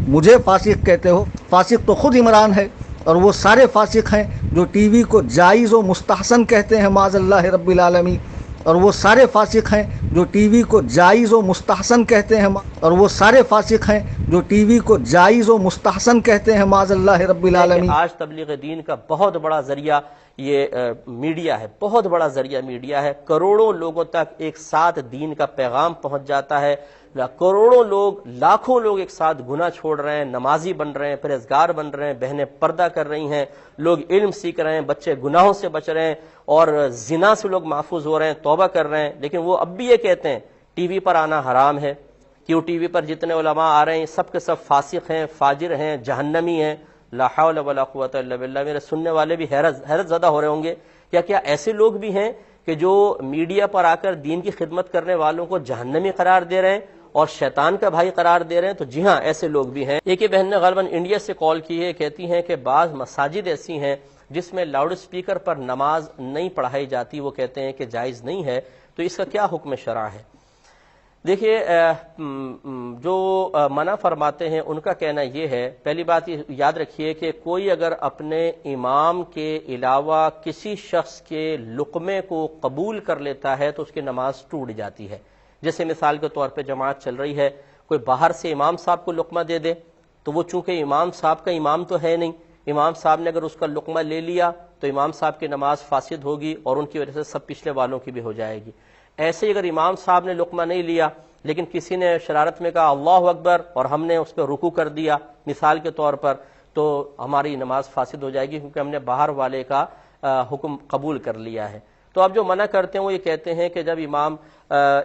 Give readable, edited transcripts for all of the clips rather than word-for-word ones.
مجھے فاسق کہتے ہو، فاسق تو خود عمران ہے، اور وہ سارے فاسق ہیں جو ٹی وی کو جائز و مستحسن کہتے ہیں معاذ اللہ رب العالمین، اور وہ سارے فاسق ہیں جو ٹی وی کو جائز و مستحسن کہتے ہیں، اور وہ سارے فاسق ہیں جو ٹی وی کو جائز و مستحسن کہتے ہیں معاذ اللہ رب العالمین۔ آج تبلیغ دین کا بہت بڑا ذریعہ یہ میڈیا ہے، بہت بڑا ذریعہ میڈیا ہے، کروڑوں لوگوں تک ایک ساتھ دین کا پیغام پہنچ جاتا ہے، کروڑوں لوگ، لاکھوں لوگ ایک ساتھ گناہ چھوڑ رہے ہیں، نمازی بن رہے ہیں، پرہیزگار بن رہے ہیں، بہنیں پردہ کر رہی ہیں، لوگ علم سیکھ رہے ہیں، بچے گناہوں سے بچ رہے ہیں، اور زنا سے لوگ محفوظ ہو رہے ہیں، توبہ کر رہے ہیں۔ لیکن وہ اب بھی یہ کہتے ہیں ٹی وی پر آنا حرام ہے، کیوں ٹی وی پر جتنے علماء آ رہے ہیں سب کے سب فاسق ہیں، فاجر ہیں، جہنمی ہیں۔ لا حول ولا قوت الا باللہ۔ میرے سننے والے بھی حیرت زدہ ہو رہے ہوں گے، کیا ایسے لوگ بھی ہیں کہ جو میڈیا پر آ کر دین کی خدمت کرنے والوں کو جہنمی قرار دے رہے ہیں اور شیطان کا بھائی قرار دے رہے ہیں؟ تو جی ہاں، ایسے لوگ بھی ہیں۔ ایک بہن نے غالباً انڈیا سے کال کی ہے، کہتی ہیں کہ بعض مساجد ایسی ہیں جس میں لاؤڈ اسپیکر پر نماز نہیں پڑھائی جاتی، وہ کہتے ہیں کہ جائز نہیں ہے، تو اس کا کیا حکم شرع ہے؟ دیکھیے، جو منع فرماتے ہیں ان کا کہنا یہ ہے، پہلی بات یاد رکھیے کہ کوئی اگر اپنے امام کے علاوہ کسی شخص کے لقمے کو قبول کر لیتا ہے تو اس کی نماز ٹوٹ جاتی ہے۔ جیسے مثال کے طور پہ جماعت چل رہی ہے، کوئی باہر سے امام صاحب کو لقمہ دے دے، تو وہ چونکہ امام صاحب کا امام تو ہے نہیں، امام صاحب نے اگر اس کا لقمہ لے لیا تو امام صاحب کی نماز فاسد ہوگی اور ان کی وجہ سے سب پچھلے والوں کی بھی ہو جائے گی۔ ایسے ہی اگر امام صاحب نے لقمہ نہیں لیا لیکن کسی نے شرارت میں کہا اللہ اکبر اور ہم نے اس پہ رکوع کر دیا مثال کے طور پر، تو ہماری نماز فاسد ہو جائے گی، کیونکہ ہم نے باہر والے کا حکم قبول کر لیا ہے۔ تو اب جو منع کرتے ہیں وہ یہ کہتے ہیں کہ جب امام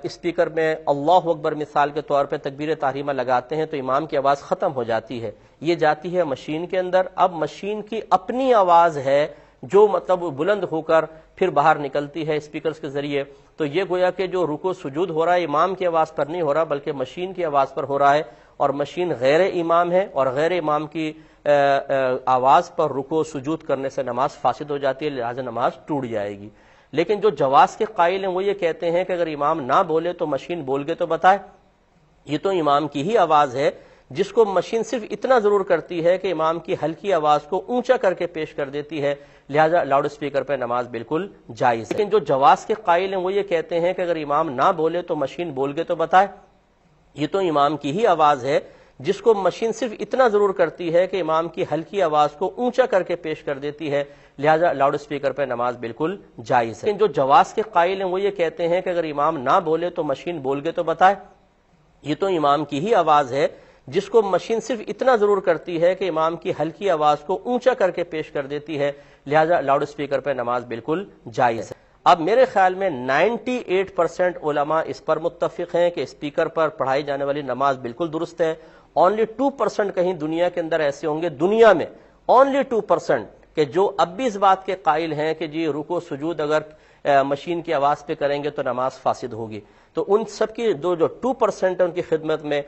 اسپیکر میں اللہ اکبر مثال کے طور پہ تکبیر تحریمہ لگاتے ہیں تو امام کی آواز ختم ہو جاتی ہے، یہ جاتی ہے مشین کے اندر۔ اب مشین کی اپنی آواز ہے جو مطلب بلند ہو کر پھر باہر نکلتی ہے اسپیکرز کے ذریعے، تو یہ گویا کہ جو رکوع سجود ہو رہا ہے امام کی آواز پر نہیں ہو رہا بلکہ مشین کی آواز پر ہو رہا ہے، اور مشین غیر امام ہے، اور غیر امام کی آواز پر رکوع سجود کرنے سے نماز فاسد ہو جاتی ہے، لہذا نماز ٹوٹ جائے گی۔ لیکن جو جواز کے قائل ہیں وہ یہ کہتے ہیں کہ اگر امام نہ بولے تو مشین بول کے تو بتائے، یہ تو امام کی ہی آواز ہے جس کو مشین صرف اتنا ضرور کرتی ہے کہ امام کی ہلکی آواز کو اونچا کر کے پیش کر دیتی ہے، لہذا لاؤڈ اسپیکر پہ نماز بالکل جائز ہے۔ لیکن جو جواز کے قائل ہیں وہ یہ کہتے ہیں کہ اگر امام نہ بولے تو مشین بول کے تو بتائے، یہ تو امام کی ہی آواز ہے جس کو مشین صرف اتنا ضرور کرتی ہے کہ امام کی ہلکی آواز کو اونچا کر کے پیش کر دیتی ہے، لہذا لاؤڈ اسپیکر پہ نماز بالکل جائز ہے۔ لیکن جو جواز کے قائل ہیں وہ یہ کہتے ہیں کہ اگر امام نہ بولے تو مشین بول کے تو بتائے، یہ تو امام کی ہی آواز ہے جس کو مشین صرف اتنا ضرور کرتی ہے کہ امام کی ہلکی آواز کو اونچا کر کے پیش کر دیتی ہے، لہذا لاؤڈ اسپیکر پہ نماز بالکل جائز ہے۔ اب میرے خیال میں 98% علماء اس پر متفق ہیں کہ اسپیکر پر پڑھائی جانے والی نماز بالکل درست ہے۔ اونلی 2% کہیں دنیا کے اندر ایسے ہوں گے، دنیا میں اونلی 2% کہ جو اب بھی اس بات کے قائل ہیں کہ جی رکوع سجود اگر مشین کی آواز پہ کریں گے تو نماز فاسد ہوگی۔ تو ان سب کی جو 2% ان کی خدمت میں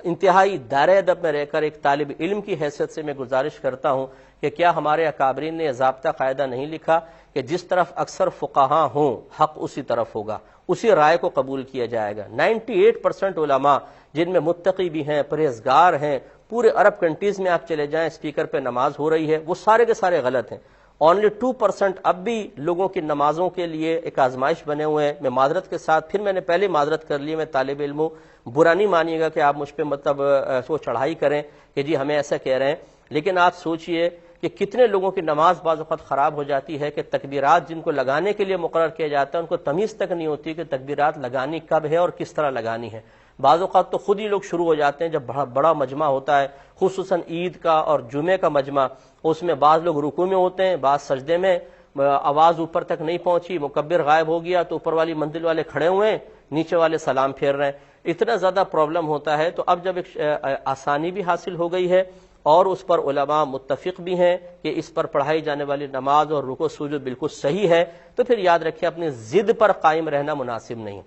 انتہائی دائرہ ادب میں رہ کر ایک طالب علم کی حیثیت سے میں گزارش کرتا ہوں کہ کیا ہمارے اکابرین نے ضابطہ قاعدہ نہیں لکھا کہ جس طرف اکثر فقہاء ہوں حق اسی طرف ہوگا، اسی رائے کو قبول کیا جائے گا۔ 98% علماء جن میں متقی بھی ہیں، پرہیزگار ہیں، پورے عرب کنٹریز میں آپ چلے جائیں اسپیکر پہ نماز ہو رہی ہے، وہ سارے کے سارے غلط ہیں۔ اونلی 2% اب بھی لوگوں کی نمازوں کے لیے ایک آزمائش بنے ہوئے ہیں۔ میں معذرت کے ساتھ پھر میں نے پہلے معذرت کر لی، میں طالب علم ہوں، برا نہیں مانیے گا کہ آپ مجھ پہ مطلب وہ چڑھائی کریں کہ جی ہمیں ایسا کہہ رہے ہیں، لیکن آپ سوچئے کہ کتنے لوگوں کی نماز بعض وقت خراب ہو جاتی ہے کہ تکبیرات جن کو لگانے کے لیے مقرر کیا جاتا ہے ان کو تمیز تک نہیں ہوتی کہ تکبیرات لگانی کب ہے اور کس طرح لگانی ہے۔ بعض اوقات تو خود ہی لوگ شروع ہو جاتے ہیں، جب بڑا مجمع ہوتا ہے خصوصاً عید کا اور جمعے کا مجمع، اس میں بعض لوگ رکوع میں ہوتے ہیں، بعض سجدے میں، آواز اوپر تک نہیں پہنچی، مکبر غائب ہو گیا تو اوپر والی منزل والے کھڑے ہوئے ہیں، نیچے والے سلام پھیر رہے ہیں، اتنا زیادہ پرابلم ہوتا ہے۔ تو اب جب ایک آسانی بھی حاصل ہو گئی ہے اور اس پر علماء متفق بھی ہیں کہ اس پر پڑھائی جانے والی نماز اور رکوع سجود بالکل صحیح ہے، تو پھر یاد رکھیں اپنی ضد پر قائم رہنا مناسب نہیں۔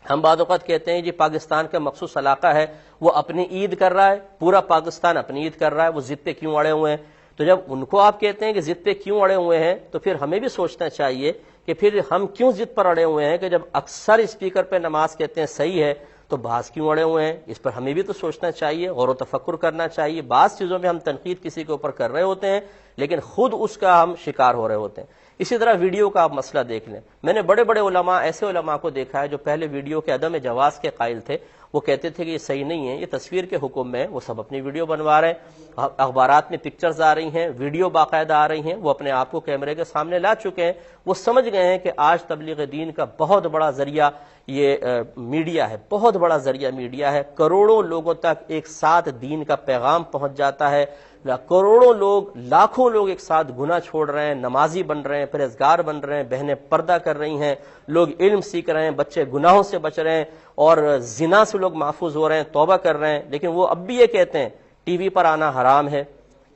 ہم بعض اوقات کہتے ہیں جی پاکستان کا مخصوص علاقہ ہے وہ اپنی عید کر رہا ہے، پورا پاکستان اپنی عید کر رہا ہے، وہ ضد پہ کیوں اڑے ہوئے ہیں؟ تو جب ان کو آپ کہتے ہیں کہ ضد پہ کیوں اڑے ہوئے ہیں تو پھر ہمیں بھی سوچنا چاہیے کہ پھر ہم کیوں ضد پر اڑے ہوئے ہیں کہ جب اکثر اسپیکر پہ نماز کہتے ہیں صحیح ہے تو بعض کیوں اڑے ہوئے ہیں؟ اس پر ہمیں بھی تو سوچنا چاہیے، غور و تفکر کرنا چاہیے۔ بعض چیزوں میں ہم تنقید کسی کے اوپر کر رہے ہوتے ہیں لیکن خود اس کا ہم شکار ہو رہے ہوتے ہیں۔ اسی طرح ویڈیو کا آپ مسئلہ دیکھ لیں، میں نے بڑے بڑے علماء، ایسے علماء کو دیکھا ہے جو پہلے ویڈیو کے عدم جواز کے قائل تھے، وہ کہتے تھے کہ یہ صحیح نہیں ہے، یہ تصویر کے حکم میں ہے، وہ سب اپنی ویڈیو بنوا رہے ہیں، اخبارات میں پکچرز آ رہی ہیں، ویڈیو باقاعدہ آ رہی ہیں، وہ اپنے آپ کو کیمرے کے سامنے لا چکے ہیں۔ وہ سمجھ گئے ہیں کہ آج تبلیغ دین کا بہت بڑا ذریعہ یہ میڈیا ہے، بہت بڑا ذریعہ میڈیا ہے، کروڑوں لوگوں تک ایک ساتھ دین کا پیغام پہنچ جاتا ہے، کروڑوں لوگ، لاکھوں لوگ ایک ساتھ گناہ چھوڑ رہے ہیں، نمازی بن رہے ہیں، پرہیزگار بن رہے ہیں، بہنیں پردہ کر رہی ہیں، لوگ علم سیکھ رہے ہیں، بچے گناہوں سے بچ رہے ہیں اور زنا سے لوگ محفوظ ہو رہے ہیں، توبہ کر رہے ہیں۔ لیکن وہ اب بھی یہ کہتے ہیں ٹی وی پر آنا حرام ہے،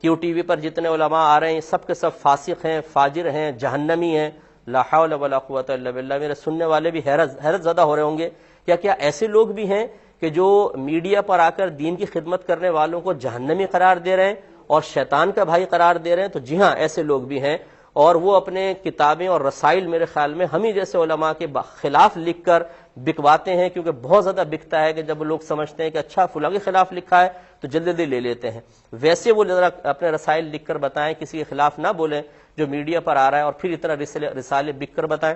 کیوں ٹی وی پر جتنے علماء آ رہے ہیں سب کے سب فاسق ہیں، فاجر ہیں، جہنمی ہیں۔ لا حول ولا قوت الا باللہ۔ میرے سننے والے بھی حیرت زدہ ہو رہے ہوں گے، کیا ایسے لوگ بھی ہیں کہ جو میڈیا پر آ کر دین کی خدمت کرنے والوں کو جہنمی قرار دے رہے ہیں اور شیطان کا بھائی قرار دے رہے ہیں؟ تو جی ہاں، ایسے لوگ بھی ہیں، اور وہ اپنے کتابیں اور رسائل میرے خیال میں ہم ہی جیسے علماء کے خلاف لکھ کر بکواتے ہیں، کیونکہ بہت زیادہ بکتا ہے کہ جب لوگ سمجھتے ہیں کہ اچھا فلاں کے خلاف لکھا ہے تو جلدی لے لیتے ہیں۔ ویسے وہ ذرا اپنے رسائل لکھ کر بتائیں، کسی کے خلاف نہ بولیں جو میڈیا پر آ رہا ہے، اور پھر اتنا رسالے بک کر بتائیں،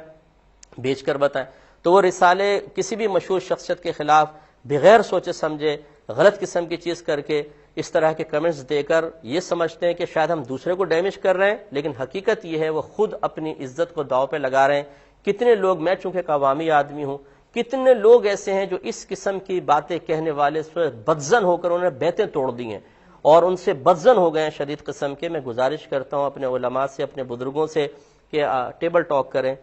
بیچ کر بتائیں۔ تو وہ رسالے کسی بھی مشہور شخصیت کے خلاف بغیر سوچے سمجھے غلط قسم کی چیز کر کے اس طرح کے کمنٹس دے کر یہ سمجھتے ہیں کہ شاید ہم دوسرے کو ڈیمیج کر رہے ہیں، لیکن حقیقت یہ ہے وہ خود اپنی عزت کو داؤ پہ لگا رہے ہیں۔ کتنے لوگ، میں چونکہ ایک عوامی آدمی ہوں، کتنے لوگ ایسے ہیں جو اس قسم کی باتیں کہنے والے سے بدزن ہو کر انہیں بیتیں توڑ دی ہیں اور ان سے بدزن ہو گئے ہیں شدید قسم کے۔ میں گزارش کرتا ہوں اپنے علماء سے، اپنے بزرگوں سے کہ ٹیبل ٹاک کریں،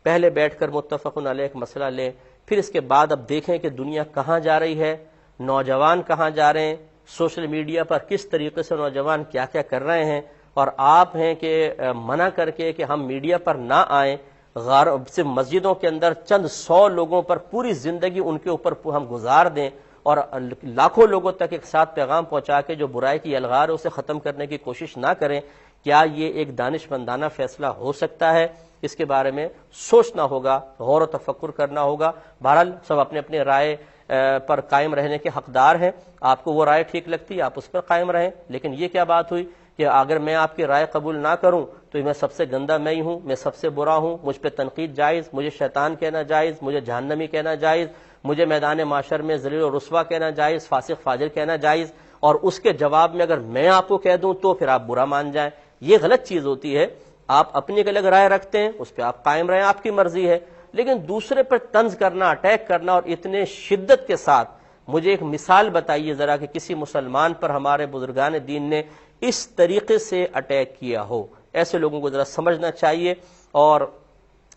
پہلے بیٹھ کر متفق علیہ ایک مسئلہ لیں، پھر اس کے بعد اب دیکھیں کہ دنیا کہاں جا رہی ہے، نوجوان کہاں جا رہے ہیں، سوشل میڈیا پر کس طریقے سے نوجوان کیا کیا کر رہے ہیں، اور آپ ہیں کہ منع کر کے کہ ہم میڈیا پر نہ آئیں، صرف مسجدوں کے اندر چند 100 لوگوں پر پوری زندگی ان کے اوپر ہم گزار دیں اور لاکھوں لوگوں تک ایک ساتھ پیغام پہنچا کے جو برائی کی الغار ہے اسے ختم کرنے کی کوشش نہ کریں، کیا یہ ایک دانشمندانہ فیصلہ ہو سکتا ہے؟ اس کے بارے میں سوچنا ہوگا، غور و تفکر کرنا ہوگا۔ بہرحال سب اپنے اپنے رائے پر قائم رہنے کے حقدار ہیں، آپ کو وہ رائے ٹھیک لگتی ہے آپ اس پر قائم رہیں، لیکن یہ کیا بات ہوئی کہ اگر میں آپ کی رائے قبول نہ کروں تو میں سب سے گندا میں ہی ہوں، میں سب سے برا ہوں، مجھ پہ تنقید جائز، مجھے شیطان کہنا جائز، مجھے جہنمی کہنا جائز، مجھے میدان معاشر میں ذلیل و رسوا کہنا جائز، فاسق فاجر کہنا جائز، اور اس کے جواب میں اگر میں آپ کو کہہ دوں تو پھر آپ برا مان جائیں۔ یہ غلط چیز ہوتی ہے۔ آپ اپنی ایک الگ رائے رکھتے ہیں، اس پہ آپ قائم رہیں، آپ کی مرضی ہے، لیکن دوسرے پر طنز کرنا، اٹیک کرنا، اور اتنے شدت کے ساتھ، مجھے ایک مثال بتائیے ذرا کہ کسی مسلمان پر ہمارے بزرگان دین نے اس طریقے سے اٹیک کیا ہو۔ ایسے لوگوں کو ذرا سمجھنا چاہیے اور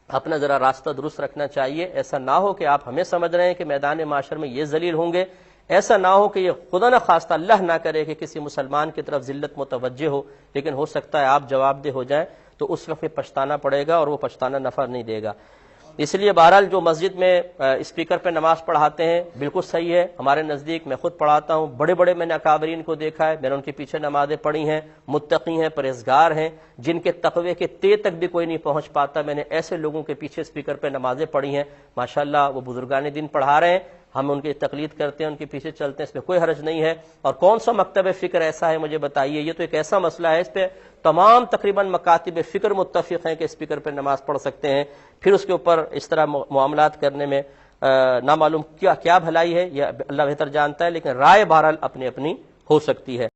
اپنا ذرا راستہ درست رکھنا چاہیے۔ ایسا نہ ہو کہ آپ ہمیں سمجھ رہے ہیں کہ میدان معاشر میں یہ ذلیل ہوں گے، ایسا نہ ہو کہ یہ خدا نہ خواستہ اللہ نہ کرے کہ کسی مسلمان کی طرف ذلت متوجہ ہو، لیکن ہو سکتا ہے آپ جواب دہ ہو جائیں تو اس وقت پچھتانا پڑے گا اور وہ پچھتانا نفع نہیں دے گا۔ اس لیے بہرحال جو مسجد میں اسپیکر پہ نماز پڑھاتے ہیں بالکل صحیح ہے، ہمارے نزدیک میں خود پڑھاتا ہوں، بڑے بڑے میں نے اکابرین کو دیکھا ہے، میں نے ان کے پیچھے نمازیں پڑھی ہیں، متقی ہیں، پرہیزگار ہیں، جن کے تقوی کے تہ تک بھی کوئی نہیں پہنچ پاتا، میں نے ایسے لوگوں کے پیچھے اسپیکر پہ نمازیں پڑھی ہیں، ماشاءاللہ وہ بزرگان دین پڑھا رہے ہیں، ہم ان کی تقلید کرتے ہیں، ان کے پیچھے چلتے ہیں، اس میں کوئی حرج نہیں ہے۔ اور کون سا مکتب فکر ایسا ہے مجھے بتائیے، یہ تو ایک ایسا مسئلہ ہے، اس پہ تمام تقریباً مکاتب فکر متفق ہیں کہ اسپیکر پہ نماز پڑھ سکتے ہیں، پھر اس کے اوپر اس طرح معاملات کرنے میں نہ معلوم کیا بھلائی ہے، یہ اللہ بہتر جانتا ہے، لیکن رائے بہرحال اپنی اپنی ہو سکتی ہے۔